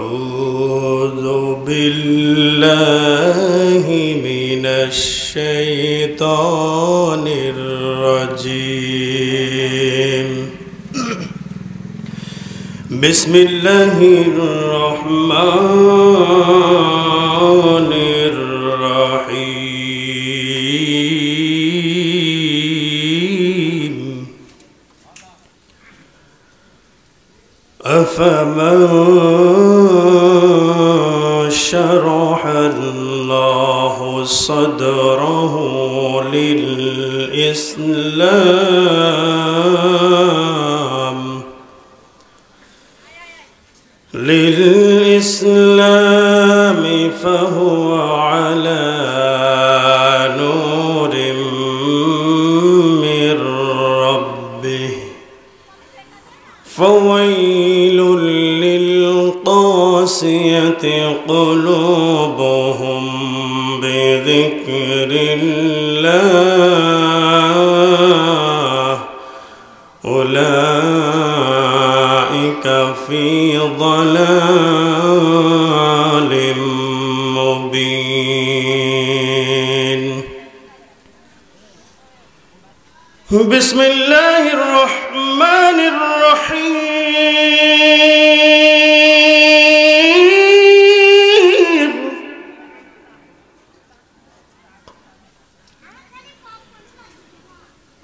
أعوذ بالله من الشيطان الرجيم بسم الله الرحمن الرحيم أفمن شرح الله صدره للإسلام فهو على نور من ربه فويل للقاسية قلوبهم بذكر الله أولئك في ضلال مبين بسم الله الرحمن الرحيم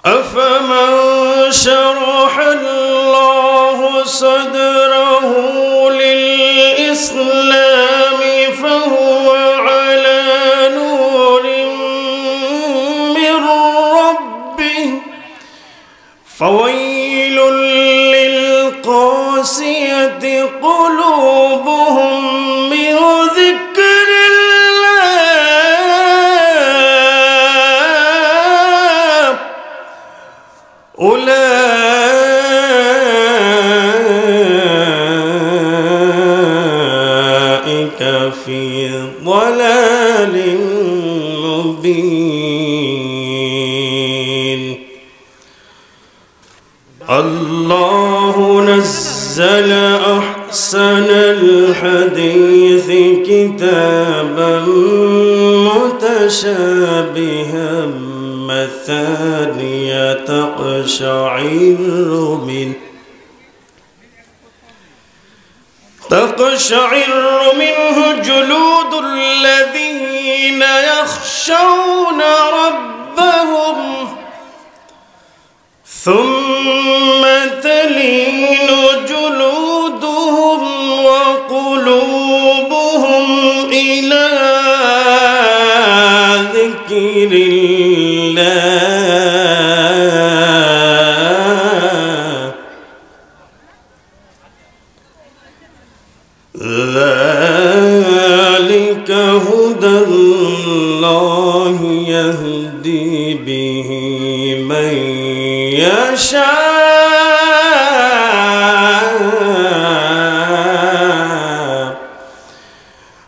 أفمن شرح الله صدره للإسلام فهو على نور من ربه فويل للقاسية قلوبهم من ذكر الله أولئك في ضلال مبين الله نزل أحسن الحديث كتابا متشابها مثانية تقشعر منه جلود الذين يخشون ربهم ثم تلين جلودهم وقلوبهم إلى ذكر الله ذلك هدى الله يهدي به من يشاء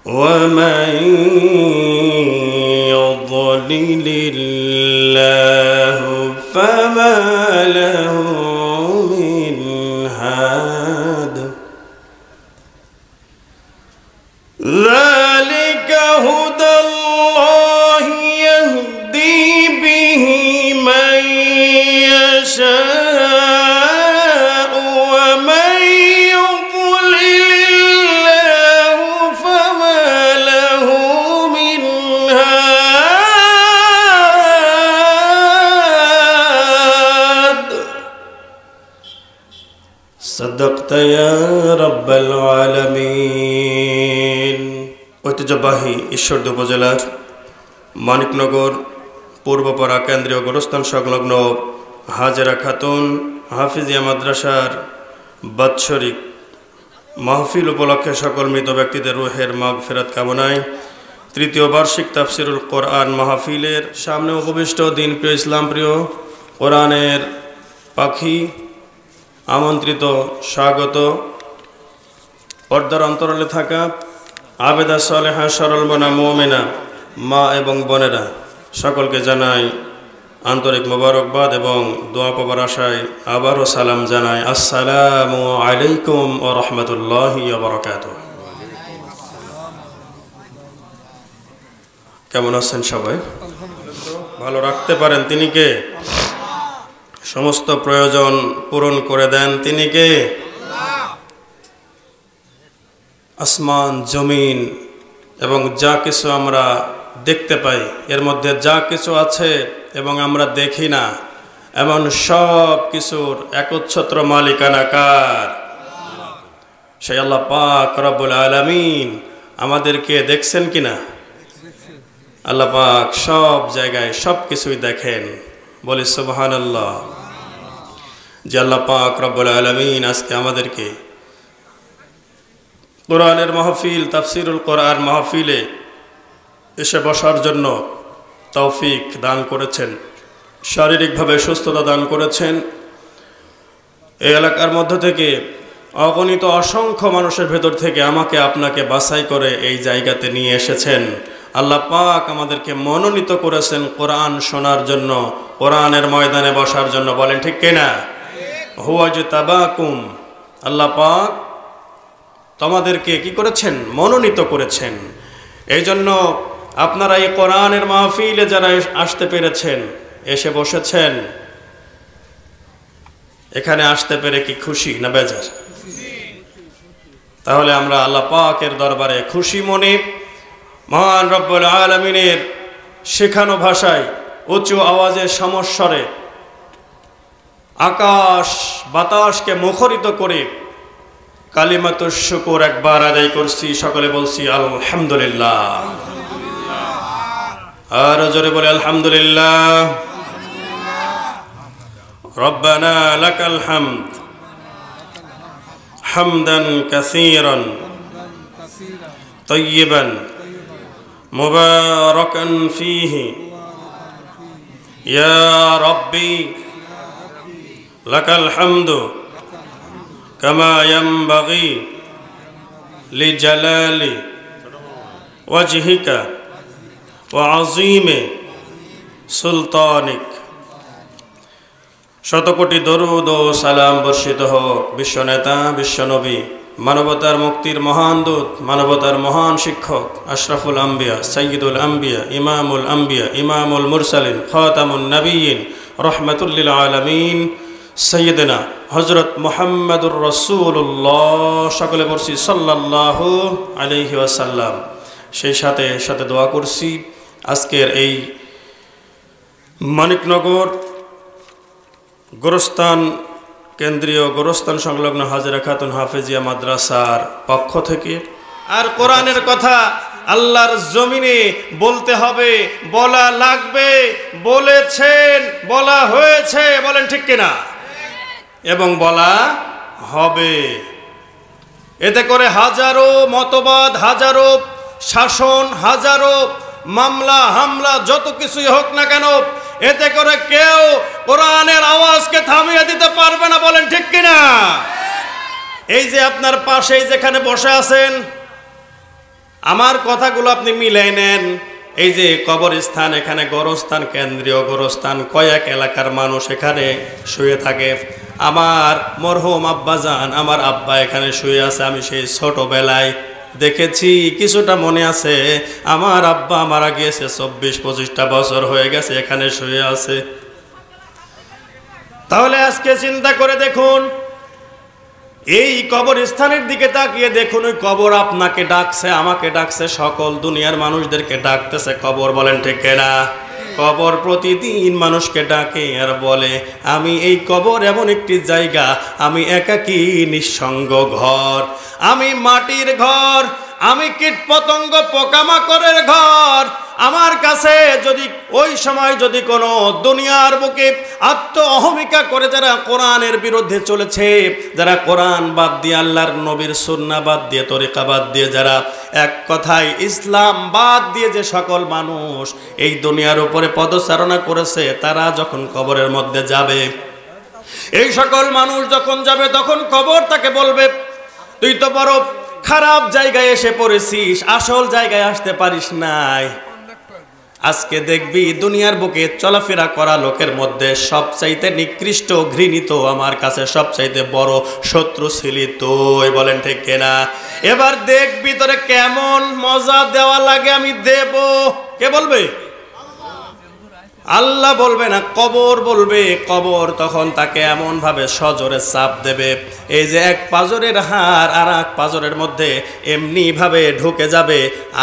ومن يضلل الله فما له من هاد ذلك هدى الله يهدي به من يشاء ومن يضلل الله فما له من هاد صدقت يا رب العالمين ঐতিহ্যবাহী ঈশ্বরদী উপজেলার মানিকনগর পূর্বপাড়া কেন্দ্রীয় গোরস্থান সংলগ্ন হাজেরা খাতুন হাফিজিয়া মাদ্রাসার বাৎসরিক মাহফিল উপলক্ষে সকল মৃত ব্যক্তিদের রুহের মাগফিরাত কামনায় তৃতীয় বার্ষিক তাফসিরুল কোরআন মাহফিলের সামনে উপবিষ্ট দিনপ্রিয় ইসলামপ্রিয় কোরআনের পাখি আমন্ত্রিত স্বাগত পর্দার অন্তরালে থাকা আবেদা সালেহা সরল মনা মুমিনা মা এবং বোনেরা সকলকে জানাই আন্তরিক মোবারকবাদ এবং দোয়া পাবার আশায় আবারও সালাম জানাই। আসসালামু আলাইকুম ওয়া রাহমাতুল্লাহি ওয়া বারাকাতুহু। কেমন আছেন সবাই? ভালো রাখতে পারেন তিনি কে? সমস্ত প্রয়োজন পূরণ করে দেন তিনি কে? আসমান জমিন এবং যা কিছু আমরা দেখতে পাই, এর মধ্যে যা কিছু আছে এবং আমরা দেখি না, এমন সব কিছুর একচ্ছত্র মালিকানা কার? সেই আল্লাহ পাক রব্বুল আলামিন আমাদেরকে দেখছেন কিনা? আল্লাহ পাক সব জায়গায় সব কিছুই দেখেন, বলি সুবহানাল্লাহ। যে আল্লাহ পাক রব্বুল আলামিন আজকে আমাদেরকে কোরআনের মাহফিল, তাফসিরুল কোরআন মাহফিলে এসে বসার জন্য তৌফিক দান করেছেন, শারীরিকভাবে সুস্থতা দান করেছেন। এই এলাকার মধ্য থেকে অগণিত অসংখ্য মানুষের ভেতর থেকে আমাকে আপনাকে বাছাই করে এই জায়গাতে নিয়ে এসেছেন। আল্লাহ পাক আমাদেরকে মনোনীত করেছেন কোরআন শোনার জন্য, কোরআনের ময়দানে বসার জন্য, বলেন ঠিক কিনা? হুয়া জিতাবাকুম, আল্লাহ পাক তোমাদেরকে কি করেছেন? মনোনীত করেছেন। এই জন্য আপনারা এই কোরআনের মাহফিলে যারা আসতে পেরেছেন, এসে বসেছেন, এখানে আসতে পেরে কি খুশি না বেজার? তাহলে আমরা আল্লাহ পাকের দরবারে খুশি মনে মহান রব্বুল আলামিনের শেখানো ভাষায় উঁচু আওয়াজে সমস্বরে আকাশ বাতাসকে মুখরিত করে কালিমাতুশ শুকর একবার আদায় করছি, সকলে বলছি আলহামদুলিল্লাহ। আর জোরে বলে আলহামদুলিল্লাহ। রব্বানা লাকাল হামদ হামদান কাসীরান তাইয়িবান মুবারাকান ফীহি ইয়া রাব্বি লাকাল হামদু কামা ইয়ানবাগি লিজালালি ওয়াজহিকা ওয়া আযীমি সুলতানিক। শতকোটি দরুদ ও সালাম বর্ষিত হোক বিশ্বনেতা, বিশ্বনবী, মানবতার মুক্তির মহান দূত, মানবতার মহান শিক্ষক, আশরাফুল আম্বিয়া, সাইয়্যিদুল আম্বিয়া, ইমামুল আম্বিয়া, ইমামুল মুরসালিন, খাতামুন নবিয়্যিন, রাহমাতুল লিল আলামিন, সাইয়্যিদিনা হযরত মুহাম্মদুর রাসূলুল্লাহ, সকলে বলছি সাল্লাল্লাহু আলাইহি ওয়াসাল্লাম। সেই সাথে দোয়া করছি আজকের এই মানিকনগর গোরস্থান কেন্দ্রীয় গোরস্থান সংলগ্ন হাজেরা খাতুন হাফেজিয়া মাদ্রাসার পক্ষ থেকে। আর কোরআনের কথা আল্লাহর জমিনে বলতে হবে, বলা লাগবে, বলেছেন, বলা হয়েছে, বলেন ঠিক কিনা? এবং বলা হবে। এতে করে হাজারো মতবাদ, হাজারো শাসন, হাজারো মামলা হামলা যত কিছুই হোক না কেন, এতে করে কেউ কোরআনের আওয়াজকে থামিয়ে দিতে পারবে না, বলেন ঠিক কিনা? এই যে আপনার পাশেই যেখানে বসে আছেন, আমার কথাগুলো আপনি মিলাই নেন। এই যে কবরস্থান, এখানে গোরস্থান, কেন্দ্রীয় গোরস্থান, কয়েক এলাকার মানুষ এখানে শুয়ে থাকে। আমার মরহুম আব্বাজান, আমার আব্বা এখানে শুয়ে আছে। আমি সেই ছোটবেলায় দেখেছি, কিছুটা মনে আছে। আমার আব্বা মারা গিয়েছে 24-25টা বছর হয়ে গেছে, এখানে শুয়ে আছে। তাহলে আজকে চিন্তা করে দেখুন, এই কবরস্থানের দিকে তাকিয়ে দেখুন, ওই কবর আপনাকে ডাকছে, আমাকে ডাকছে, সকল দুনিয়ার মানুষদেরকে ডাকতেছে কবর, বলেন ঠিক না? কবর প্রতিদিন মানুষকে ডাকে আর বলে, আমি এই কবর এমন একটি জায়গা, আমি একাকী নিঃসঙ্গ ঘর, আমি মাটির ঘর, আমি কীট পতঙ্গ পোকামাকড়ের ঘর। আমার কাছে যদি ওই সময় যদি কোনো দুনিয়ার বুকে আত্ম অহমিকা করে যারা কোরআনের বিরুদ্ধে চলেছে, যারা কোরআন বাদ দিয়ে, আল্লাহর নবীর সুন্নাহ বাদ দিয়ে, তরিকা বাদ দিয়ে, যারা এক কথায় ইসলাম বাদ দিয়ে যে সকল মানুষ এই দুনিয়ার উপরে পদচারণা করেছে, তারা যখন কবরের মধ্যে যাবে, এই সকল মানুষ যখন যাবে, তখন কবর তাকে বলবে, তুই তো বড় খারাপ জায়গায় এসে পড়েছিস, আসল জায়গায় আসতে পারিস নাই। আজকে দেখবি দুনিয়ার বুকে চলাফেরা করা লোকের মধ্যে সবচাইতে নিকৃষ্ট, ঘৃণিত, আমার কাছে সবচাইতে বড় শত্রু ছিলি তুই, বলেন ঠিক কিনা? এবার দেখবি তোরে কেমন মজা দেওয়া লাগে আমি দেব। কে বলবে? আল্লাহ বলবে না, কবর বলবে। কবর তখন তাকে এমন ভাবে সজোরে চাপ দেবে, এই যে এক পাঁজরের হাড় আর এক পাঁজরের মধ্যে এমনি ভাবে ঢুকে যাবে।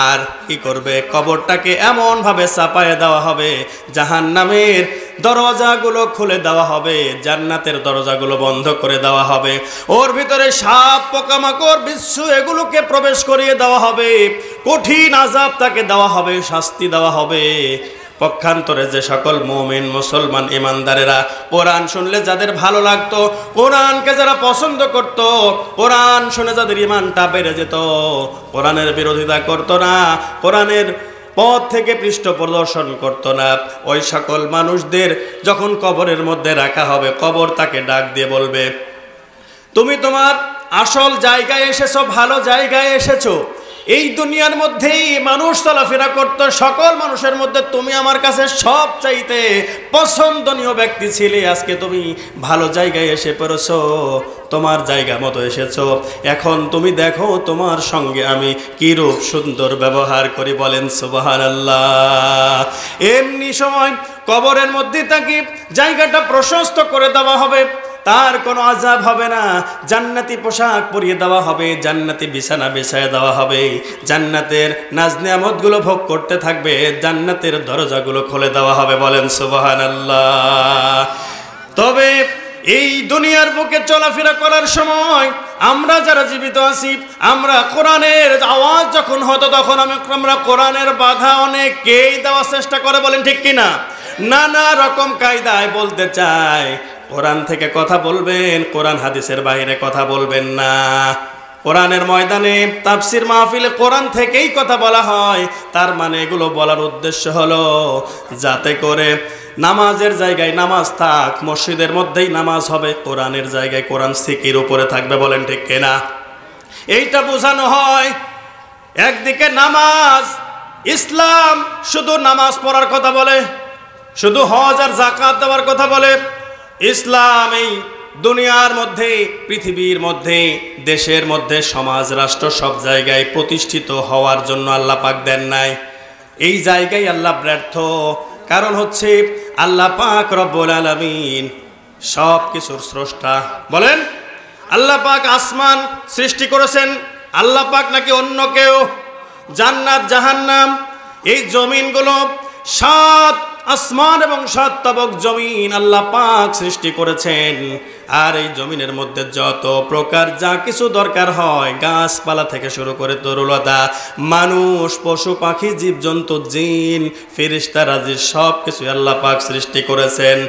আর কি করবে? কবরটাকে এমন ভাবে চাপায় দেওয়া হবে, জাহান্নামের দরজাগুলো খুলে দেওয়া হবে, জান্নাতের দরজাগুলো বন্ধ করে দেওয়া হবে। ওর ভিতরে সাপ, পোকামাকড়, বিচ্ছু এগুলোকে প্রবেশ করিয়ে দেওয়া হবে। কঠিন আযাব তাকে দেওয়া হবে, শাস্তি দেওয়া হবে। পক্ষান্তরে যে সকল মুমিন, মুসলমান, ইমানদারেরা কোরআন শুনলে যাদের ভালো লাগতো, কোরআনকে যারা পছন্দ করত, কোরআন শুনে যাদের ঈমানটা বেড়ে যেত, কোরআনের বিরোধিতা করত না, কোরআনের পথ থেকে পৃষ্ঠ প্রদর্শন করত না, ওই সকল মানুষদের যখন কবরের মধ্যে রাখা হবে, কবর তাকে ডাক দিয়ে বলবে, তুমি তোমার আসল জায়গায় এসেছো, ভালো জায়গায় এসেছো। এই দুনিয়ার মধ্যেই মানুষ চলাফেরা করত, সকল মানুষের মধ্যে তুমি আমার কাছে সব চাইতে পছন্দনীয় ব্যক্তি ছিলে। আজকে তুমি ভালো জায়গায় এসে পড়েছো, তোমার জায়গা মতো এসেছো। এখন তুমি দেখো তোমার সঙ্গে আমি কি রূপ সুন্দর ব্যবহার করি। বলেন সুবহানাল্লাহ। এমনি সময় কবরের মধ্যে তাকে জায়গাটা প্রশস্ত করে দেওয়া হবে, তার কোনো আযাব হবে না। জান্নাতি পোশাক পরিয়ে দেওয়া হবে, জান্নাতি বিছানা বিছায় দেওয়া হবে, জান্নাতের নাজ নিয়ামতগুলো ভোগ করতে থাকবে, জান্নাতের দরজাগুলো খুলে দেওয়া হবে। বলেন সুবহানাল্লাহ। তবে এই দুনিয়ার বুকে চলাফেরা করার সময় আমরা যারা জীবিত আছি, আমরা কোরআনের আওয়াজ যখন হতো তখন আমরা কোরআনের বাধা অনেকেই দেওয়ার চেষ্টা করে। বলেন ঠিক কিনা? নানা রকম কায়দায় বলতে চায়, কোরআন থেকে কথা বলবেন, কোরআন হাদিসের বাইরে কথা বলবেন না। কোরআনের ময়দানে, তাফসির মাহফিলে কোরআন থেকেই কথা বলা হয়। তার মানে এগুলো বলার উদ্দেশ্য হলো যাতে করে নামাজের জায়গায় নামাজ থাক, মসজিদের মধ্যেই নামাজ হবে, কোরআনের জায়গায় কোরআন সিকির উপরে থাকবে। বলেন ঠিক কিনা? এইটা বোঝানো হয়। একদিকে নামাজ, ইসলাম শুধু নামাজ পড়ার কথা বলে, শুধু হজ আর যাকাত দেওয়ার কথা বলে। ইসলাম এই দুনিয়ার মধ্যে, পৃথিবীর মধ্যে, দেশের মধ্যে, সমাজ, রাষ্ট্র সব জায়গায় প্রতিষ্ঠিত হওয়ার জন্য আল্লাহ পাক দেন নাই। এই জায়গায় আল্লাহ ব্যর্থ। কারণ হচ্ছে আল্লাহ পাক রব্বুল আলামিন সব কিছুর স্রষ্টা। বলেন, আল্লাহ পাক আসমান সৃষ্টি করেছেন আল্লাহ পাক নাকি অন্য কেউ? জান্নাত, জাহান্নাম, এই জমিনগুলো, সাত আসমান এবং সাত তবক জমিন আল্লাহ পাক সৃষ্টি করেছেন। আর এই জমিনের মধ্যে যত প্রকার যা কিছু দরকার হয়, গাছপালা থেকে শুরু করে তরুলতা, মানুষ, পশু পাখি, জীবজন্তু, জিন, ফেরেশতা, রাজি, সব কিছু আল্লাহ পাক সৃষ্টি করেছেন।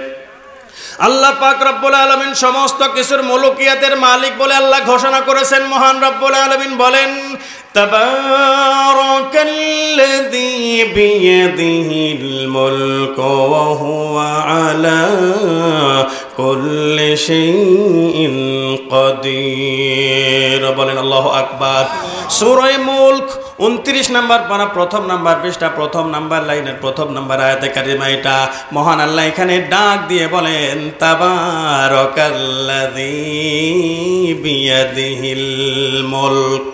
আল্লাহ পাক রব্বুল আলামিন সমস্ত কিছুর মুলকিয়াতের মালিক বলে আল্লাহ ঘোষণা করেছেন। মহান রব্বুল আলামিন বলেন, তাবারাকাল্লাযী বিয়াদিহিল মুলকু ওয়া হুয়া আলা কুল্লি শাইইন কাদির। বলেন আল্লাহু আকবার। সূরা মুলক 29 নম্বর পারা, প্রথম নাম্বার পৃষ্ঠা, প্রথম নাম্বার লাইনের প্রথম নাম্বার আয়াতে কারিমা এটা। মহান আল্লাহ এখানে ডাক দিয়ে বলেন, তাবারাকাল্লাযী বিয়াদিহিল মুলক।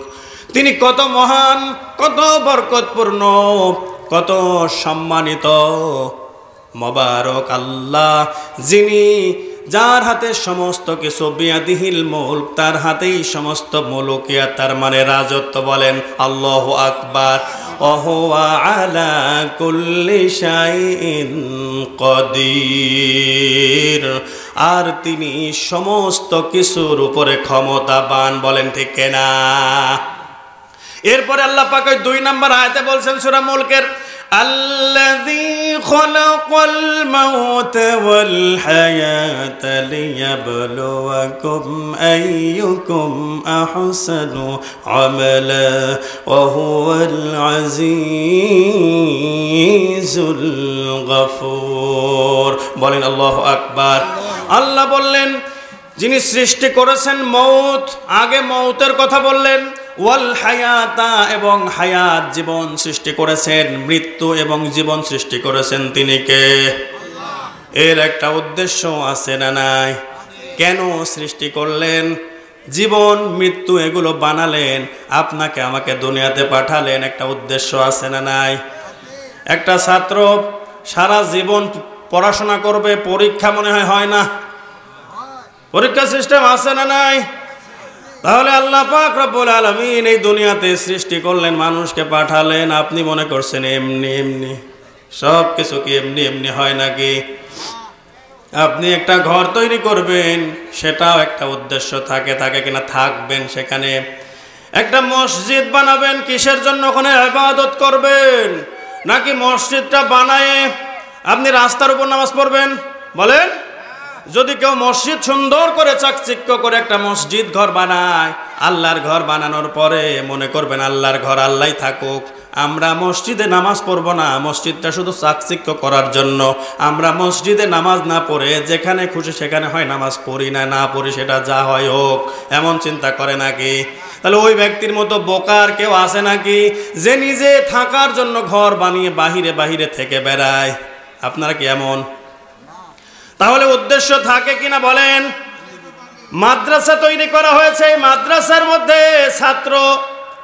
তিনি কত মহান, কত বরকতপূর্ণ, কত সম্মানিত, মোবারক আল্লাহ, যিনি, যার হাতে সমস্ত কিছু, বিয়াদিহিল মুলক, তার হাতেই সমস্ত মুলকিয়াত, তার মানে রাজত্ব। বলেন আল্লাহু আকবার। ওয়া হুয়া আলা কুল্লি শাইইন কাদির। আর তিনি সমস্ত কিছুর উপরে ক্ষমতাবান। বলেন ঠিক কিনা? এরপরে আল্লাহ পাক 2 নম্বর আয়াতে বলছেন সূরা মুলকের, আল্লাযী খালাকাল মাউতা ওয়াল হায়াতা লিয়াবলুয়াকুম আইয়ুকুম আহসানু আমালা ওয়া হুয়াল আজিজুল গফুর। বলেন আল্লাহু আকবার। আল্লাহ বললেন, যিনি সৃষ্টি করেছেন মউত, আগে মউতের কথা বললেন, ওয়াল হায়াতা, এবং হায়াত, জীবন সৃষ্টি করেছেন, মৃত্যু এবং জীবন সৃষ্টি করেছেন তিনি কে? এর একটা উদ্দেশ্য আছে না নাই? কেন সৃষ্টি করলেন? জীবন, মৃত্যু এগুলো বানালেন, আপনাকে আমাকে দুনিয়াতে পাঠালেন, একটা উদ্দেশ্য আছে না নাই? একটা ছাত্র সারা জীবন পড়াশোনা করবে, পরীক্ষা মনে হয় না? পরীক্ষা সিস্টেম আছে না নাই? তাহলে আল্লাহ পাক রব্বুল আলামিন এই দুনিয়াতে সৃষ্টি করলেন, মানুষকে পাঠালেন, আপনি মনে করছেন এমনি এমনি? সব কিছু কি এমনি এমনি হয় নাকি? আপনি একটা ঘর তৈরি করবেন, সেটাও একটা উদ্দেশ্য থাকে, থাকে কিনা? থাকবেন সেখানে। একটা মসজিদ বানাবেন, কিসের জন্য? ওখানে ইবাদত করবেন, নাকি মসজিদটা বানায়ে আপনি রাস্তার উপর নামাজ পড়বেন? বলেন। যদি কেউ মসজিদ সুন্দর করে চাকচিক্য করে একটা মসজিদ ঘর বানায়, আল্লাহর ঘর বানানোর পরে মনে করবেন আল্লাহর ঘর আল্লাহই থাকুক, আমরা মসজিদে নামাজ পড়ব না, মসজিদটা শুধু চাকচিক্য করার জন্য, আমরা মসজিদে নামাজ না পড়ে যেখানে খুশি সেখানে হয় নামাজ পড়ি, না পড়ি, সেটা যা হয় হোক, এমন চিন্তা করে নাকি? তাহলে ওই ব্যক্তির মতো বোকার কেউ আছে নাকি যে নিজে থাকার জন্য ঘর বানিয়ে বাহিরে বাহিরে থেকে বেড়ায়? আপনারা কি এমন? তাহলে উদ্দেশ্য থাকে কিনা বলেন? মাদ্রাসা তৈরি করা হয়েছে, মাদ্রাসার মধ্যে ছাত্র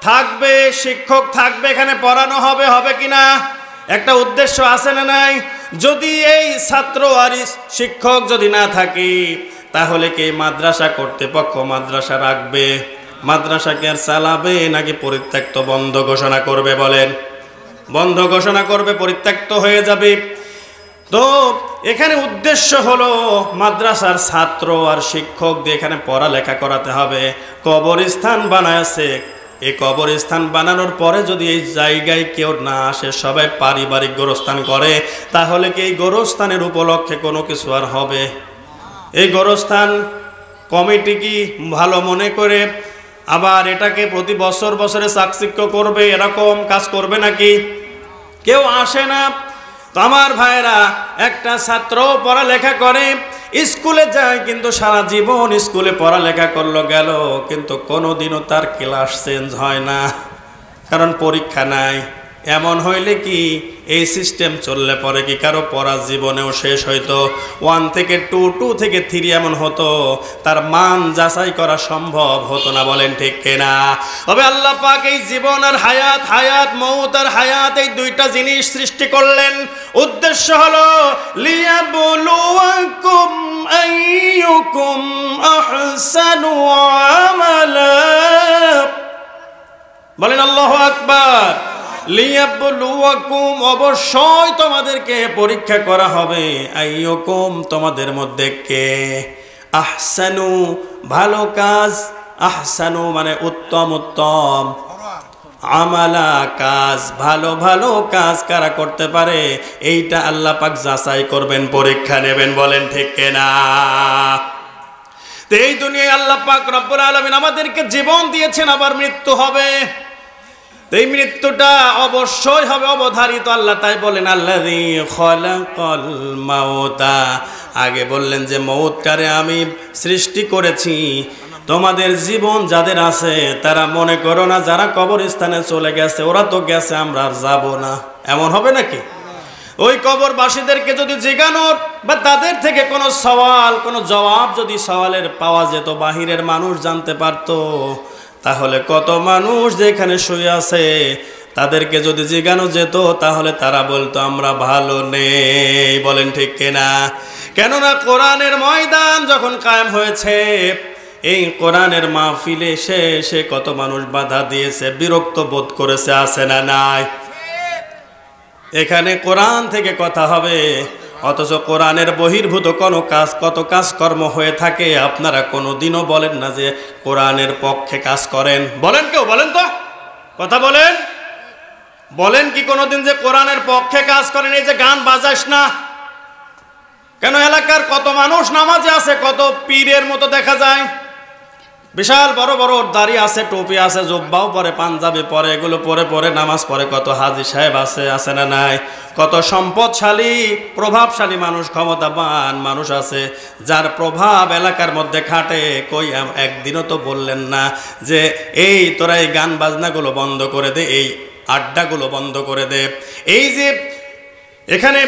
থাকবে, শিক্ষক থাকবে, এখানে পড়ানো হবে, হবে কিনা? একটা উদ্দেশ্য আছে না নাই? যদি এই ছাত্র আর শিক্ষক যদি না থাকে, তাহলে কি মাদ্রাসা কর্তৃপক্ষ মাদ্রাসা রাখবে? মাদ্রাসাকে আর চালাবে নাকি পরিত্যক্ত বন্ধ ঘোষণা করবে? বলেন। বন্ধ ঘোষণা করবে, পরিত্যক্ত হয়ে যাবে। তো এখানে উদ্দেশ্য হলো মাদ্রাসার ছাত্র আর শিক্ষক দিয়ে এখানে পড়ালেখা করাতে হবে। কবরস্থান বানায়ছে, এই কবরস্থান বানানোর পরে যদি এই জায়গায় কেউ না আসে, সবাই পারিবারিক গোরস্থান করে, তাহলে কি এই গোরস্থানের উপলক্ষে কোনো কিছু আর হবে? এই গোরস্থান কমিটি কি ভালো মনে করে আবার এটাকে প্রতি বছর বছরে চাকচিক্য করবে, এরকম কাজ করবে নাকি? কেউ আসে না। তো আমার ভাইরা, একটা ছাত্র পড়ালেখা করে, স্কুলে যায়, কিন্তু সারা জীবন স্কুলে পড়ালেখা করলো গেল, কিন্তু কোনোদিনও তার ক্লাস চেঞ্জ হয় না, কারণ পরীক্ষা নাই। এমন হইলে কি এই সিস্টেম চললে পরে কি কারো পড়া জীবনেও শেষ হইতো? 1 থেকে 2, 2 থেকে 3 এমন হতো, তার মান যাচাই করা সম্ভব হতো না। বলেন ঠিক কিনা? তবে আল্লাহ পাক এই জীবন আর হায়াত, হায়াত মউত আর হায়াত, এই দুইটা জিনিস সৃষ্টি করলেন। উদ্দেশ্য হলো লিয়াবলুয়াকুম আইয়ুকুম আহসানু আমালা। বলেন আল্লাহু আকবার। লিয়াবলুয়াকুম, অবশ্যই তোমাদেরকে পরীক্ষা করা হবে। আইয়ুকুম, তোমাদের মধ্যে কে আহসানু, ভালো কাজ, আহসানু মানে উত্তম উত্তম, আমালা কাজ, ভালো ভালো কাজ কারা করতে পারে, এইটা আল্লাহ পাক যাচাই করবেন, পরীক্ষা নেবেন। বলেন ঠিক কিনা? তো এই দুনিয়ায় আল্লাহ পাক রব্বুল আলামিন আমাদেরকে জীবন দিয়েছেন, আবার মৃত্যু হবে। এই মৃত্যুটা অবশ্যই হবে, অবধারিত। আল্লাহ তাই বলেন আল্লাযী খালাকাল মাউতা, আগে বললেন যে মউতটারে আমি সৃষ্টি করেছি। তোমাদের জীবন যাদের আছে তারা মনে করো না যারা কবরস্থানে চলে গেছে ওরা তো গেছে, আমরা আর যাব না, এমন হবে নাকি? ওই কবরবাসীদেরকে যদি জিজ্ঞানোর বা তাদের থেকে কোনো সওয়াল, কোনো জবাব যদি সওয়ালের পাওয়া যেত, বাহিরের মানুষ জানতে পারতো, তাহলে কত মানুষ যেখানে শুয়ে আছে তাদেরকে যদি জিজ্ঞানো যেত, তাহলে তারা বলতো আমরা ভালো নেই। বলেন ঠিক কিনা? কেননা কোরআনের ময়দান যখন কায়েম হয়েছে, এই কোরআনের মাহফিলে এসে কত মানুষ বাধা দিয়েছে, বিরক্ত বোধ করেছে, আছে না নাই? এখানে কোরআন থেকে কথা হবে, অথচ কোরআনের বহির্ভূত কোনো কাজ, কত কাজকর্ম হয়ে থাকে, আপনারা কোনোদিনও বলেন না যে কোরআনের পক্ষে কাজ করেন। বলেন কেউ? বলেন তো, কথা বলেন। বলেন কি কোনোদিন যে কোরআনের পক্ষে কাজ করেন? এই যে গান বাজাস না কেন? এলাকার কত মানুষ নামাজে আছে, কত পীরের মতো দেখা যায়, বিশাল বড় বড় দাড়ি আছে, টুপি আছে, জুব্বাও পরে, পাঞ্জাবি পরে, এগুলো পরে পরে নামাজ পড়ে কত হাজি সাহেব আছে না নাই? কত সম্পদশালী প্রভাবশালী মানুষ, ক্ষমতাবান মানুষ আছে, যার প্রভাব এলাকার মধ্যে খাটে। কই একদিনও তো বললেন না যে এই তোরা এই গান বাজনাগুলো বন্ধ করে দে, এই আড্ডাগুলো বন্ধ করে দে, এই যে এখানে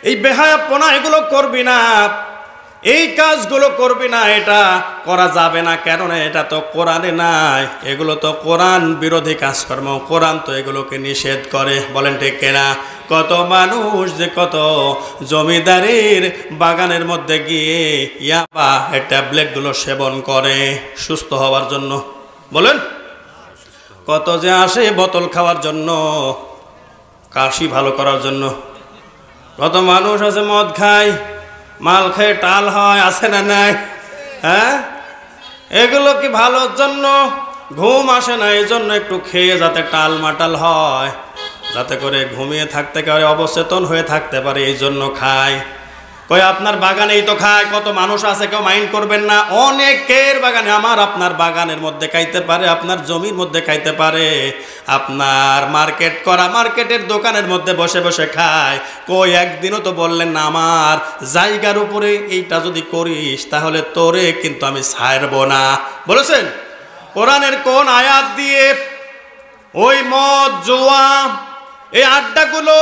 এই বেহায়াপনা এগুলো করবি না। এই কাজগুলো করবি না, এটা করা যাবে না, কেননা এটা তো কোরআনে নাই, এগুলো তো কোরআন বিরোধী কাজকর্ম, কোরআন তো এগুলোকে নিষেধ করে। বলেন ঠিক কিনা? কত মানুষ যে কত জমিদারের বাগানের মধ্যে গিয়ে ইয়াবা ট্যাবলেটগুলো সেবন করে সুস্থ হওয়ার জন্য। বলেন, কত যে আসে বোতল খাওয়ার জন্য, কাশি ভালো করার জন্য। কত মানুষ আছে মদ খায়, মাল খেয়ে টাল হয়, আছে না নাই? হ্যাঁ, এগুলো কি ভালোর জন্য? ঘুম আসে না এই জন্য একটু খেয়ে যাতে টাল মাটাল হয়, যাতে করে ঘুমিয়ে থাকতে পারে, অবচেতন হয়ে থাকতে পারে, এই জন্য খায়। কই আপনার বাগানেই তো খায়, কত মানুষ আছে, কেউ মাইন্ড করবেন না। অনেকের বাগানে, আমার আপনার বাগানের মধ্যে খাইতে পারে, আপনার জমির মধ্যে খাইতে পারে, আপনার মার্কেট করা মার্কেটের দোকানের মধ্যে বসে বসে খায়। কই একদিনও তো বললেন না আমার জায়গার উপরে এইটা যদি করিস তাহলে তোরে কিন্তু আমি ছাড়ব না, বলেছেন? কোরআনের কোন আয়াত দিয়ে ওই মদ জুয়া এই আড্ডাগুলো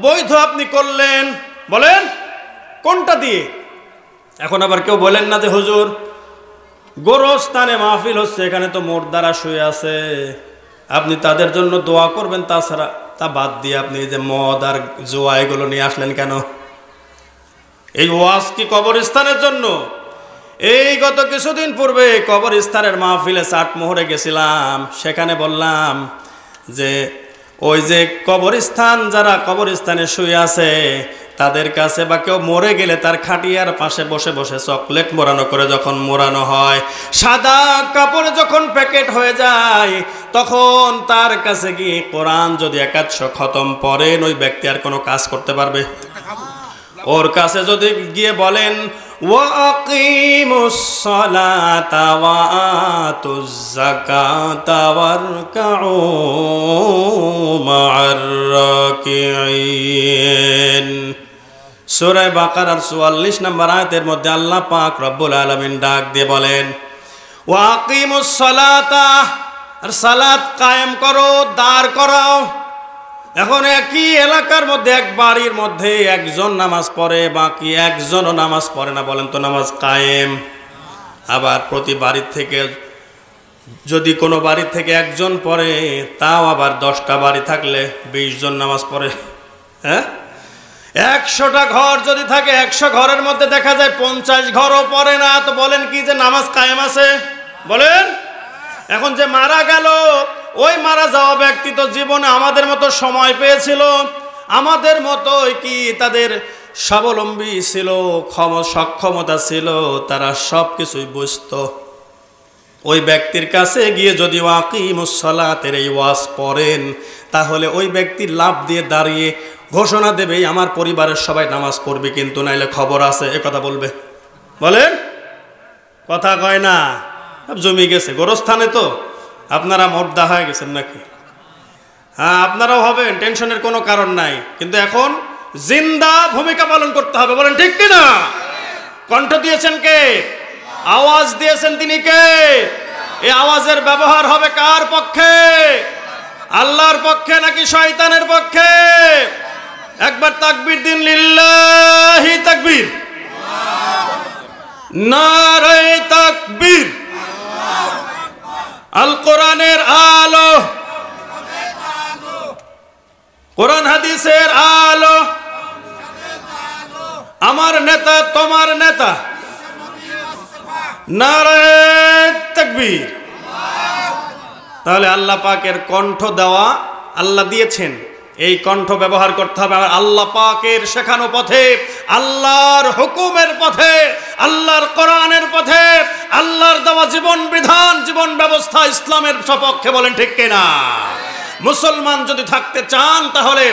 বৈধ আপনি করলেন? বলেন কোনটা দিয়ে? এখন আবার কেউ বলেন না যে হুজুর গোরস্থানে মাহফিল হচ্ছে, এখানে তো মুর্দারা শুয়ে আছে, আপনি তাদের জন্য দোয়া করবেন, তাছাড়া তা বাদ দিয়ে আপনি যে মদ আর জুয়া এগুলো নিয়ে আসলেন কেন? এই ওয়াজ কি কবরস্থানের জন্য? এই গত কিছুদিন পূর্বে কবরস্থানের মাহফিলে চাটমোহরে গেছিলাম, সেখানে বললাম যে ওই যে কবরস্থান, যারা কবরস্থানে শুয়ে আছে তাদের কাছে বা কেউ মরে গেলে তার খাটিয়ার পাশে বসে বসে চকলেট মোড়ানো করে যখন মোড়ানো হয়, সাদা কাপড়ে যখন প্যাকেট হয়ে যায়, তখন তার কাছে গিয়ে কোরআন যদি 100 খতম পড়েন ওই ব্যক্তি আর কোনো কাজ করতে পারবে? ওর কাছে যদি গিয়ে বলেন ওয়াকিমুস সালাতা ওয়া আতুজ যাকাতা ওয়ারকাউ মা'আর রাকিঈন, সূরা বাকারার 44 নম্বর আয়াতের মধ্যে আল্লাহ পাক রব্বুল আলামিন ডাক দিয়ে বলেন ওয়াকিমুস সালাতা, আর সালাত কায়েম করো, দাঁড় করাও। এখন একই এলাকার মধ্যে এক বাড়ির মধ্যে একজন নামাজ পড়ে, বাকি একজনও নামাজ পড়ে না, বলেন তো নামাজ কায়েম? আবার প্রতি বাড়ির থেকে যদি কোনো বাড়ি থেকে একজন পড়ে, তাও আবার 10টা বাড়ি থাকলে 20 জন নামাজ পড়ে। হ্যাঁ, 100টা ঘর যদি থাকে, 100 ঘরের মধ্যে দেখা যায় 50 ঘরও পড়ে না, তো বলেন কি যে নামাজ কায়েম আছে? বলেন। এখন যে মারা গেল, ওই মারা যাওয়া ব্যক্তি তো জীবনে আমাদের মতো সময় পেয়েছিল, আমাদের মতোই কি তাদের স্বাবলম্বী ছিল, সক্ষমতা ছিল, তারা সব কিছুই বুঝতো। ওই ব্যক্তির কাছে গিয়ে যদি ওয়াকিমুস সালাতের এই ওয়াজ পড়েন, তাহলে ওই ব্যক্তির লাভ দিয়ে দাঁড়িয়ে ঘোষণা দেবে আমার পরিবারের সবাই নামাজ পড়বে, কিন্তু নাইলে খবর আছে, এ কথা বলবে। বলেন, কথা কয় না? জমি গেছে গোরস্থানে, তো আপনারা মোর্দা হয়ে গেছেন নাকি? হ্যাঁ, আপনারাও হবেন, টেনশনের কোনো কারণ নাই, কিন্তু এখন জিন্দা ভূমিকা পালন করতে হবে। বলেন ঠিক কিনা? কণ্ঠ দিয়েছেন কে? আওয়াজ দিয়েছেন তিনি কে? এই আওয়াজের ব্যবহার হবে কার পক্ষে? আল্লাহর পক্ষে নাকি শয়তানের পক্ষে? একবার তাকবীর দিন, লিল্লাহি তাকবীর, নারে তাকবীর। আল কোরআনের আলো, কোরআন হাদিসের আলো, আমার নেতা তোমার নেতা, নারে তাকবীর। তাহলে আল্লাহ পাকের কণ্ঠ দেওয়া, আল্লাহ দিয়েছেন, এই কণ্ঠ ব্যবহার করতে হবে। আর আল্লাহ পাকের শেখানো পথে, আল্লাহর হুকুমের পথে, আল্লাহর কোরআনের পথে, আল্লাহর দেওয়া জীবন বিধান, জীবন ব্যবস্থা ইসলামের সপক্ষে। বলেন ঠিক কিনা? মুসলমান যদি থাকতে চান তাহলে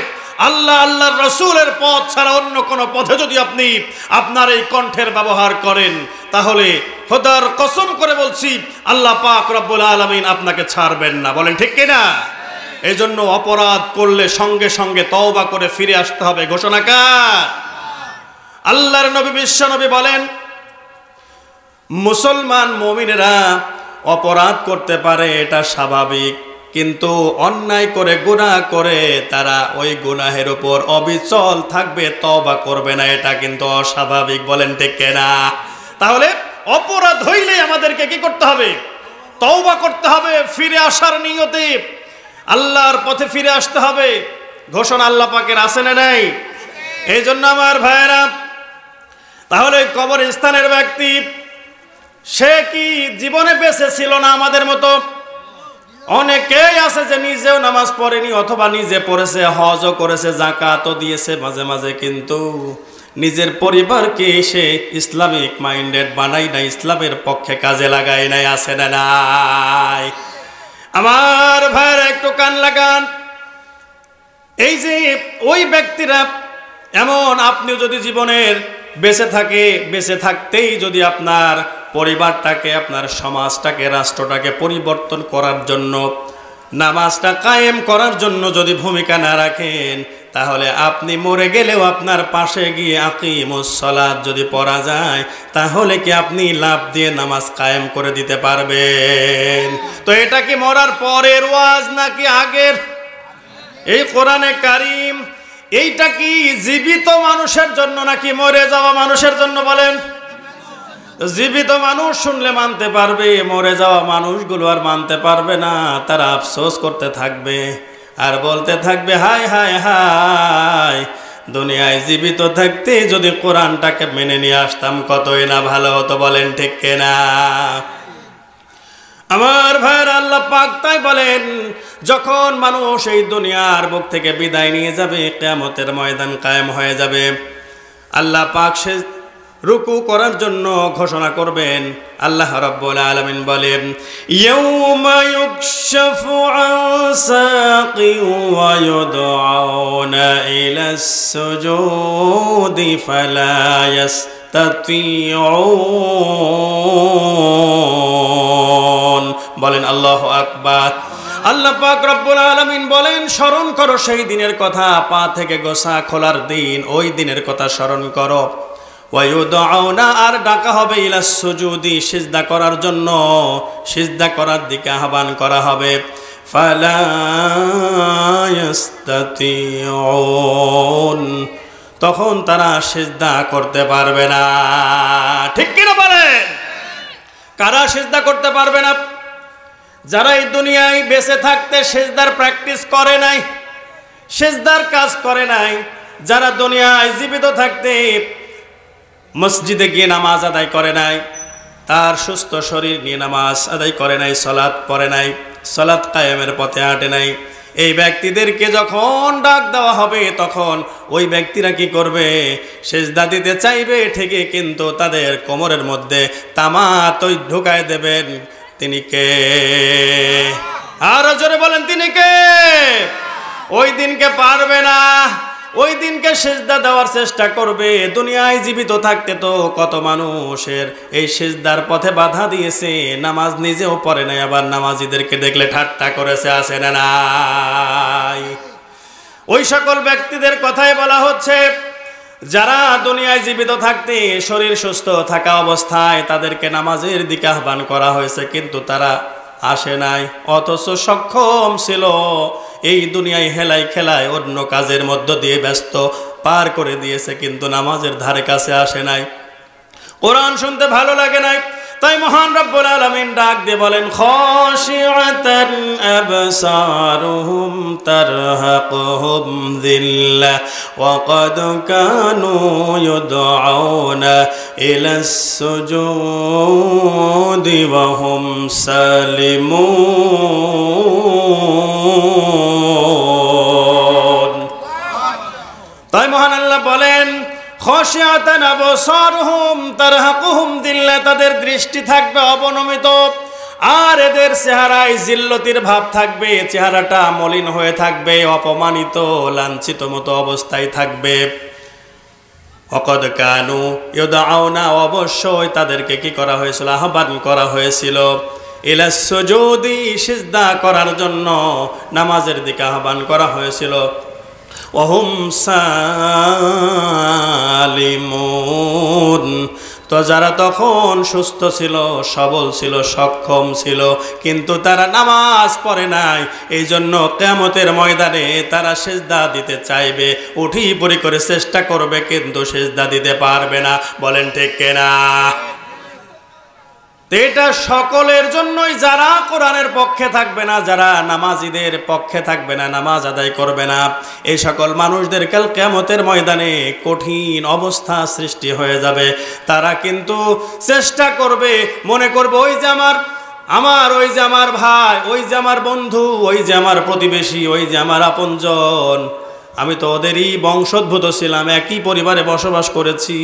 আল্লাহ, আল্লাহর রসুলের পথ ছাড়া অন্য কোনো পথে যদি আপনি আপনার এই কণ্ঠের ব্যবহার করেন, তাহলে খোদার কসম করে বলছি আল্লাহ পাক রব্বুল আলামিন আপনাকে ছাড়বেন না। বলেন ঠিক কিনা? এই জন্য অপরাধ করলে সঙ্গে সঙ্গে তওবা করে ফিরে আসতে হবে। ঘোষণাকার আল্লাহর নবী, বিশ্ব নবী বলেন, মুসলমান মুমিনেরা অপরাধ করতে পারে, এটা স্বাভাবিক, কিন্তু অন্যায় করে গুনাহ করে তারা ওই গুনাহের উপর অবিচল থাকবে, তওবা করবে না। এটা কিন্তু অস্বাভাবিক, বলেন ঠিক কিনা? তাহলে অপরাধ হইলে আমাদেরকে কি করতে হবে? তওবা করতে হবে, ফিরে আসার নিয়তে আল্লাহর পথে ফিরে আসতে হবে। ঘোষণা আল্লাহ পাকের আছে না নাই? এই জন্য আমার ভাইয়েরা, তাহলে কবরস্থানের ব্যক্তি সে কি জীবনে বেঁচে ছিল না আমাদের মতো? অনেকেই আছে যে নিজেও নামাজ পড়েনি, অথবা নিজে পড়েছে, হজও করেছে, যাকাতও দিয়েছে মাঝে মাঝে, কিন্তু নিজের পরিবারকে সে ইসলামিক মাইন্ডেড বানাই নাই, ইসলামের পক্ষে কাজে লাগাই নাই। আছে না নাই? আমার ভাইয়েরা একটু কান লাগান। এই যে ওই ব্যক্তিরা এমন, আপনিও যদি জীবনের বেঁচে থাকতেই যদি আপনার পরিবারটাকে, আপনার সমাজটাকে, রাষ্ট্রটাকে পরিবর্তন করার জন্য, নামাজটা কায়েম করার জন্য যদি ভূমিকা না রাখেন, তাহলে আপনি মরে গেলেও আপনার পাশে গিয়ে আকিমুস সালাত যদি পড়া যায়, তাহলে কি আপনি লাভ দিয়ে নামাজ কায়েম করে দিতে পারবেন? তো এটা কি মরার পরের ওয়াজ নাকি আগের? এই কোরআনে কারীম এইটা কি জীবিত মানুষের জন্য নাকি মরে যাওয়া মানুষের জন্য? বলেন। জীবিত মানুষ শুনলে মানতে পারবে, মরে যাওয়া মানুষগুলো আর মানতে পারবে না। তারা আফসোস করতে থাকবে আর বলতে থাকবে, হায় হায় হায়, দুনিয়ায় জীবিত থাকতে যদি কোরআনটাকে মেনে নিয়ে আসতাম কতই না ভালো হতো। বলেন ঠিক কিনা? আমার ভাইয়ের, আল্লাহ পাক তাই বলেন, যখন মানুষ এই দুনিয়ার বুক থেকে বিদায় নিয়ে যাবে, কিয়ামতের ময়দান কায়েম হয়ে যাবে, আল্লাহ পাক সে রুকু করার জন্য ঘোষণা করবেন। আল্লাহ রাব্বুল আলামিন বলেন, ইয়াউমা ইউকশাফু আন সাকিন ওয়া ইউদআউনা ইলাস সুজুদি ফালা ইয়াস্তাতিউন। বলেন আল্লাহু আকবার। আল্লাহ পাক রব্বুল আলামিন বলেন, স্মরণ করো সেই দিনের কথা, পা থেকে গোছা খোলার দিন, ওই দিনের কথা স্মরণ করো। ওয়ায়ুদআউনা, আর ডাকা হবে, ইলাস সুজুদি, সিজদা করার জন্য, সিজদা করার দিকে আহ্বান করা হবে। ফালা ইয়াস্তাতিউন, তখন তারা সিজদা করতে পারবে না। ঠিক কিনা বলেন? কারা সিজদা করতে পারবে না? যারা এই দুনিয়ায় বেঁচে থাকতে সিজদার প্র্যাকটিস করে নাই, সিজদার কাজ করে নাই, যারা দুনিয়ায় জীবিত থাকতে মসজিদে গিয়ে নামাজ আদায় করে নাই, তার সুস্থ শরীর নিয়ে নামাজ আদায় করে নাই, সালাত পড়ে নাই, সালাত কায়েমের পথে হাঁটে নাই, এই ব্যক্তিদেরকে যখন ডাক দেওয়া হবে, তখন ওই ব্যক্তিরা কি করবে? সিজদা দিতে চাইবে ঠিকই, কিন্তু তাদের কোমরের মধ্যে তামাতই ঢুকায় দেবেন। তিনি কে? আরো জোরে বলেন, তিনি কে? ওই দিনকে পারবে না, ওই দিনকে সিজদা দেওয়ার চেষ্টা করবে। দুনিয়ায় জীবিত থাকতে তো কত মানুষের এই সিজদার পথে বাধা দিয়েছে, নামাজ নিজেও পড়ে নাই, আবার নামাজিদেরকে দেখলে ঠাট্টা করেছে। আছে না নাই? ওই সকল ব্যক্তিদের কথাই বলা হচ্ছে, যারা দুনিয়ায় জীবিত থাকতে শরীর সুস্থ থাকা অবস্থায় তাদেরকে নামাজের দিকে আহ্বান করা হয়েছে, কিন্তু তারা আসে নাই, অথচ সক্ষম ছিল। এই দুনিয়ায় হেলাই খেলায় অন্য কাজের মধ্য দিয়ে ব্যস্ত পার করে দিয়েছে, কিন্তু নামাজের ধারে কাছে আসে নাই, কোরআন শুনতে ভালো লাগে নাই। তাই মহান রব্বুল আলামিন ডাক দিয়ে বলেন, খাশিআতান আবসারুহুম তারহাকুহুম যিল্লাহ ওয়া ক্বাদ কানু ইউদআউনা ইলাস সুজুদি ওয়া হুম সালিমুন। তাই মহান আল্লাহ বলেন, খাশিআতান আবসারুহুম তারহাকুহুম যিল্লাহ, তাদের দৃষ্টি থাকবে অবনমিত, আর এদের চেহারায় জিল্লতির ভাব থাকবে, চেহারাটা মলিন হয়ে থাকবে, অপমানিত লাঞ্ছিত মতো অবস্থায় থাকবে। ওয়াকাদ কানু ইউদআউনা, অবশ্যই তাদেরকে কি করা হয়েছিল? আহ্বান করা হয়েছিল, ইলাস সুজুদি, সিজদা করার জন্য, নামাজের দিকে আহ্বান করা হয়েছিল। ওহুম সালিমুন, তো যারা তখন সুস্থ ছিল, সবল ছিল, সক্ষম ছিল, কিন্তু তারা নামাজ পড়ে নাই, এই জন্য কিয়ামতের ময়দানে তারা সিজদা দিতে চাইবে, উঠি পড়ি করে চেষ্টা করবে, কিন্তু সিজদা দিতে পারবে না। বলেন ঠিক কিনা? এটা সকলের জন্যই, যারা কোরআনের পক্ষে থাকবে না, যারা নামাজিদের পক্ষে থাকবে না, নামাজ আদায় করবে না, এই সকল মানুষদের কাল কিয়ামতের ময়দানে কঠিন অবস্থা সৃষ্টি হয়ে যাবে। তারা কিন্তু চেষ্টা করবে, মনে করবে ওই যে আমার ওই যে আমার ভাই, ওই যে আমার বন্ধু, ওই যে আমার প্রতিবেশী, ওই যে আমার আপনজন, আমি তো ওদেরই বংশোদ্ভূত ছিলাম, একই পরিবারে বসবাস করেছি,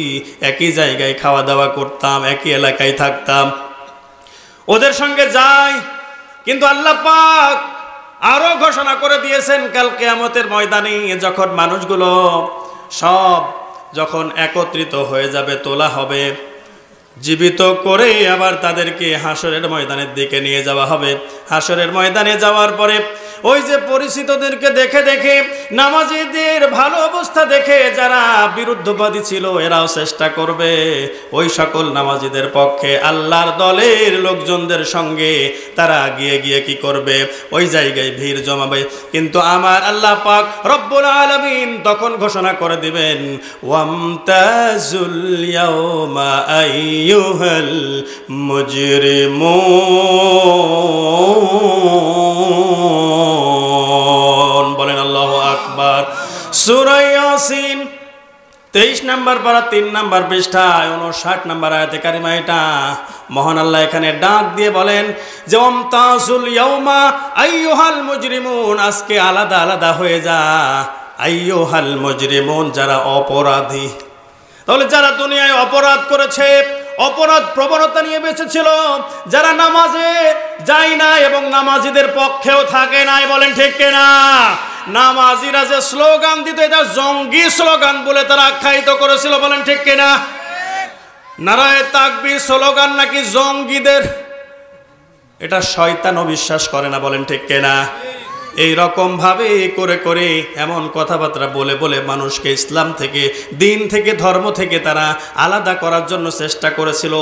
একই জায়গায় খাওয়া দাওয়া করতাম, একই এলাকায় থাকতাম, ওদের সঙ্গে যাই। কিন্তু আল্লাহ পাক আরো ঘোষণা করে দিয়েছেন কাল কিয়ামতের ময়দানে যখন মানুষগুলো সব যখন একত্রিত হয়ে যাবে, তোলা হবে, জীবিত করে আবার তাদেরকে হাসরের ময়দানের দিকে নিয়ে যাওয়া হবে। হাসরের ময়দানে যাওয়ার পরে ওই যে পরিচিতদেরকে দেখে দেখে, নামাজীদের ভালো অবস্থা দেখে যারা বিরুদ্ধবাদী ছিল, এরাও চেষ্টা করবে ওই সকল নামাজীদের পক্ষে, আল্লাহর দলের লোকজনদের সঙ্গে তারা গিয়ে গিয়ে কি করবে, ওই জায়গায় ভিড় জমাবে। কিন্তু আমার আল্লাহ পাক রব্বুল আলামিন তখন ঘোষণা করে দিবেন, ওয়ামতাজুল ইয়াওমা আইয়ুহাল মুজরিমুন। বলেন আল্লাহু আকবার। সূরা ইয়াসিন 23 নম্বর পারা 3 নম্বর পৃষ্ঠায় 59 নম্বর আয়াতে কারিমা। এটা মহান আল্লাহ এখানে ডাক দিয়ে বলেন যে ওয়ামতাজুল ইয়াওমা আইয়ুহাল মুজরিমুন, আজকে আলাদা আলাদা হয়ে যা, আইয়ুহাল মুজরিমুন, যারা অপরাধী। তাহলে যারা দুনিয়ায় অপরাধ করেছে, অপরাধ প্রবণতা নিয়ে বেঁচেছিল, যারা নামাজে যায় না এবং নামাজিদের পক্ষেও থাকে নাই, বলেন ঠিক কিনা? নামাজিরা যে স্লোগান দিত, এটা জঙ্গি স্লোগান বলে তারা আখ্যায়িত করেছিল, বলেন ঠিক কিনা? নারায়ে তাকবীর স্লোগান নাকি জঙ্গিদের, এটা শয়তানও বিশ্বাস করে না, বলেন ঠিক কিনা? এই রকম ভাবে করে করে এমন কথাবার্তা বলে বলে মানুষকে ইসলাম থেকে, দিন থেকে, ধর্ম থেকে তারা আলাদা করার জন্য চেষ্টা করেছিল।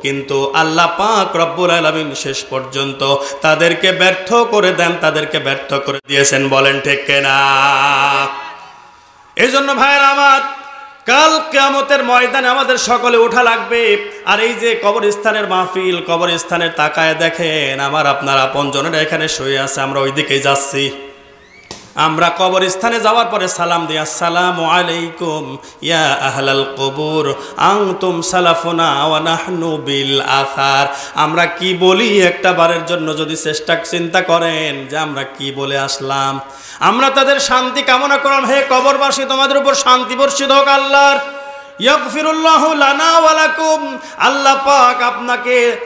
কিন্তু আল্লাহ পাক রব্বুল আলামিন শেষ পর্যন্ত তাদেরকে ব্যর্থ করে দেন, তাদেরকে ব্যর্থ করে দিয়েছেন, বলেন ঠিক কিনা? এই জন্য ভাইয়েরা আমার, কাল কিয়ামতের ময়দানে আমাদের সকলে ওঠা লাগবে। আর এই যে কবরস্থানের মাহফিল, কবরস্থানের তাকায় দেখেন আমার আপনার আপনজনেরা এখানে শুয়ে আছে, আমরা ওই দিকেই যাচ্ছি। আমরা কবরস্থানে যাওয়ার পরে সালাম দিই, আসসালামু আলাইকুম ইয়া আহলাল কবুর আনতুম সালাফুনা ওয়া নাহনু বিল আসার। আমরা কি বলি একটা বারের জন্য যদি চিন্তা করেন যে আমরা কি বলে আসলাম। আমরা তাদের শান্তি কামনা করলাম, হে কবরবাসী তোমাদের উপর শান্তি বর্ষিত হোক আল্লাহর। ইয়াগফিরুল্লাহু লানা ওয়া লাকুম, আল্লাহ পাক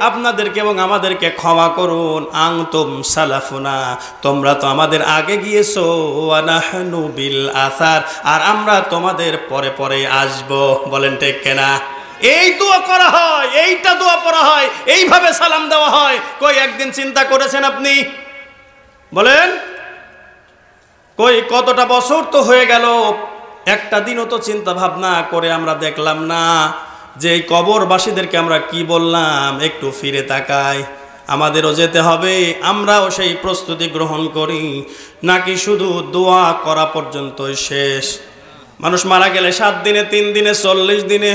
আপনাদেরকে এবং আমাদেরকে ক্ষমা করুন। আনতুম সালাফুনা, তোমরা তো আমাদের আগে গিয়েছো, ওয়া নাহনু বিল আসার, আর আমরা তোমাদের পরে পরে আসব, বলেন ঠিক কিনা? এই দোয়া করা হয়, এইটা দোয়া পড়া হয়, এইভাবে সালাম দেওয়া হয়। কই একদিন চিন্তা করেছেন আপনি? বলেন কই কতটা বছর তো হয়ে গেল, একটা দিনও তো চিন্তা ভাবনা করে আমরা দেখলাম না যে এই কবরবাসীদেরকে আমরা কি বললাম। একটু ফিরে তাকাই, আমাদেরও যেতে হবে, আমরাও সেই প্রস্তুতি গ্রহণ করি, নাকি শুধু দোয়া করা পর্যন্তই শেষ? মানুষ মারা গেলে 7 দিনে, 3 দিনে, 40 দিনে,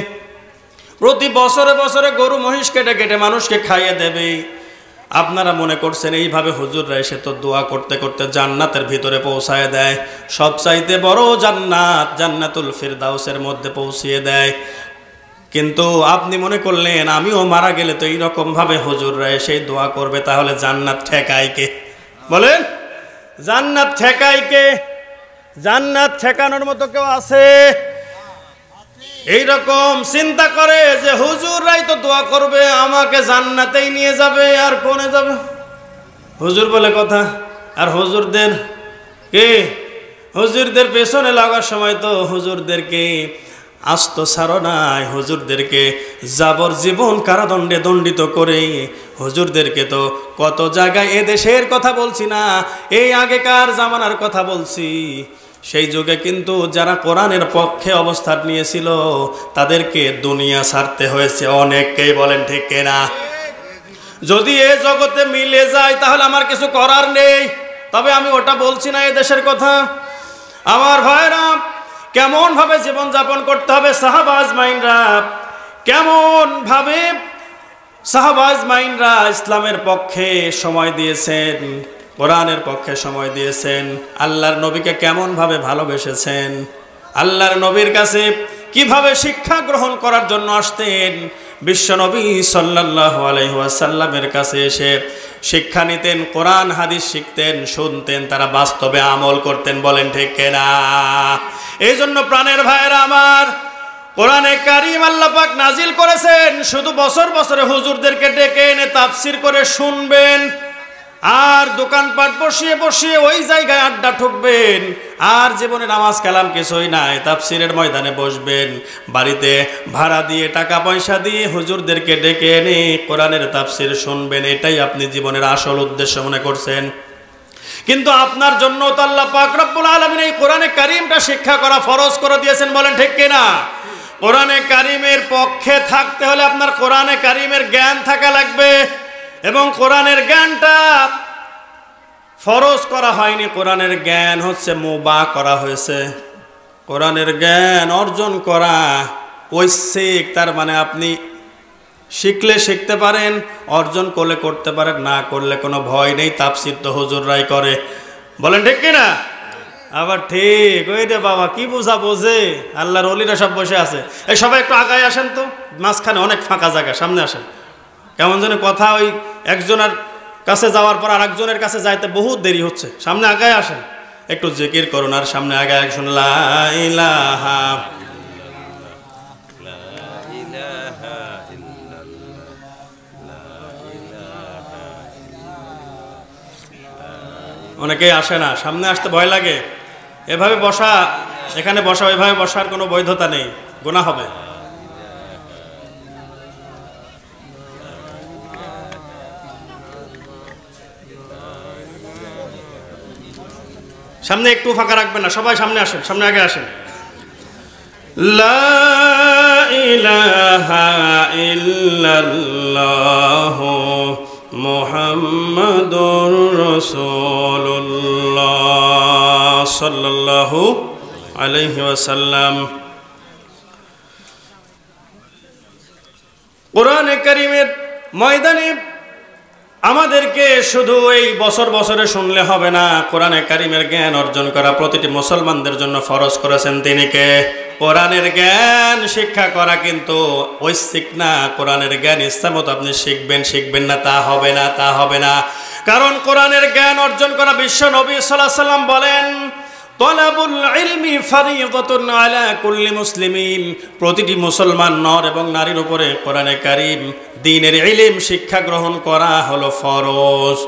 প্রতি বছরে বছরে গরু মহিষ কেটে কেটে মানুষকে খাইয়ে দেবে। আপনারা মনে করছেন এইভাবে হুজুররা এসে তো দোয়া করতে করতে জান্নাতের ভিতরে পৌঁছায় দেয়, সবচাইতে বড় জান্নাত জান্নাতুল ফিরদাউসের মধ্যে পৌঁছিয়ে দেয়। কিন্তু আপনি মনে করলেন আমিও মারা গেলে তো এইরকম ভাবে হুজুররা এসে দোয়া করবে, তাহলে জান্নাত ঠেকায় কে? বলেন জান্নাত ঠেকায় কে? জান্নাত ঠেকানোর মতো কেউ আছে? এইরকম চিন্তা করে যে হুজুররাই তো দোয়া করবে, আমাকে জান্নাতেই নিয়ে যাবে, আর কোনে যাবে? হুজুর বলে কথা। আর হুজুরদের কে? হুজুরদের পেছনে লাগার সময় তো হুজুরদেরকে আস্ত ছাড়ো নাই, হুজুরদেরকে যাবজ্জীবন কারাদণ্ডে দণ্ডিত করে হুজুরদেরকে তো কত জায়গায়, এ দেশের কথা বলছি না, এই আগেকার জামানার কথা বলছি, সেই যুগে কিন্তু যারা কোরআনের পক্ষে অবস্থান নিয়েছিল তাদেরকে দুনিয়া ছাড়তে হয়েছে অনেককেই, বলেন ঠিক কিনা? যদি এ জগতে মিলে যায় তাহলে আমার কিছু করার নেই, তবে আমি ওটা বলছি না, এ দেশের কথা। আমার ভাইরা, কেমন ভাবে জীবন যাপন করতে হবে, সাহাবা আজমাইনরা কেমন ভাবে সাহাবা আজমাইনরা ইসলামের পক্ষে সময় দিয়েছেন, কোরআনের পক্ষে সময় দিয়েছেন, আল্লাহর নবীকে কেমন ভাবে ভালোবেসেছেন, আল্লাহর নবীর কাছে কিভাবে শিক্ষা গ্রহণ করার জন্য আসতেন, বিশ্বনবী সাল্লাল্লাহু আলাইহি ওয়াসাল্লামের কাছে এসে শিক্ষা নিতেন, কোরআন হাদিস শিখতেন, শুনতেন, তারা বাস্তবে আমল করতেন, বলেন ঠিক কিনা? এই জন্য প্রাণের ভাইয়েরা আমার, কোরআনে কারীম আল্লাহ পাক নাজিল করেছেন শুধু বছর বছরে হুজুরদেরকে ডেকে এনে তাফসীর করে শুনবেন, আর দোকানপাট বসিয়ে বসিয়ে ওই জায়গায় আড্ডা ঠুকবেন, আর জীবনে নামাজ কালাম কিছুই নাই, তাফসীরের ময়দানে বসবেন, বাড়িতে ভাড়া দিয়ে টাকা পয়সা দিয়ে হুজুরদেরকে ডেকে এনে কোরআনের তাফসীর শুনবেন, এটাই আপনি জীবনের আসল উদ্দেশ্য মনে করছেন। কিন্তু আপনার জন্য তো আল্লাহ পাক রব্বুল আলামিন এই কোরআনে কারীমটা শিক্ষা করা ফরজ করে দিয়েছেন, বলেন ঠিক কিনা? কোরআনে কারীমের পক্ষে থাকতে হলে আপনার কোরআনে কারীমের জ্ঞান থাকা লাগবে, এবং কোরআনের জ্ঞানটা ফরজ করা হয়নি, কোরআনের জ্ঞান হচ্ছে মুবাহ করা হয়েছে। কোরআনের জ্ঞান অর্জন করা ঐচ্ছিক, তার মানে আপনি শিখলে শিখতে পারেন, অর্জন করলে করতে পারেন, না করলে কোনো ভয় নেই, তাফসীর তো হুজুররাই করে, বলেন ঠিক কিনা? আবার ঠিক, ওই রে বাবা কি বোঝা বোঝে, আল্লাহর ওলিরা সব বসে আছে। এই সবাই একটু আগায় আসেন তো, মাঝখানে অনেক ফাঁকা জায়গা, সামনে আসেন। কেমন যেন কথা, ওই একজনের কাছে যাওয়ার পর আরেকজনের কাছে যাইতে বহুত দেরি হচ্ছে, সামনে আগায় আসেন, একটু জিকির করুন, আর সামনে আগায় একজন লা ইলাহা অনেকেই আসে না, সামনে আসতে ভয় লাগে। এভাবে বসা, এখানে বসা, ওইভাবে বসার কোনো বৈধতা নেই, গুনাহ হবে। সামনে একটু ফাঁকা রাখবেন না, সবাই সামনে আসেন, সামনে আগে আসেন। লা ইলাহা ইল্লাল্লাহু মুহাম্মাদুর রাসূলুল্লাহ সাল্লাল্লাহু আলাইহি ওয়াসাল্লাম। কোরআনে কারীমের ময়দানে আমাদেরকে শুধু এই বছর বছরে শুনলে হবে না, কোরআনে কারীমের জ্ঞান অর্জন করা প্রতিটি মুসলমানদের জন্য ফরজ করেছেন তিনি কে? কোরআনের জ্ঞান শিক্ষা করা কিন্তু ঐচ্ছিক না, কোরআনের জ্ঞান ইচ্ছামতো আপনি শিখবেন না, তা হবে না, তা হবে না। কারণ কোরআনের জ্ঞান অর্জন করা, বিশ্ব নবী সাল্লাল্লাহু আলাইহি ওয়াসাল্লাম বলেন, তলাবুল ইলমি ফারিদাতুন আলা কুল্লি মুসলিমিন, প্রতিটি মুসলমান নর এবং নারীর উপরে কোরআনে কারীম দ্বীনের ইলম শিক্ষা গ্রহণ করা হলো ফরজ।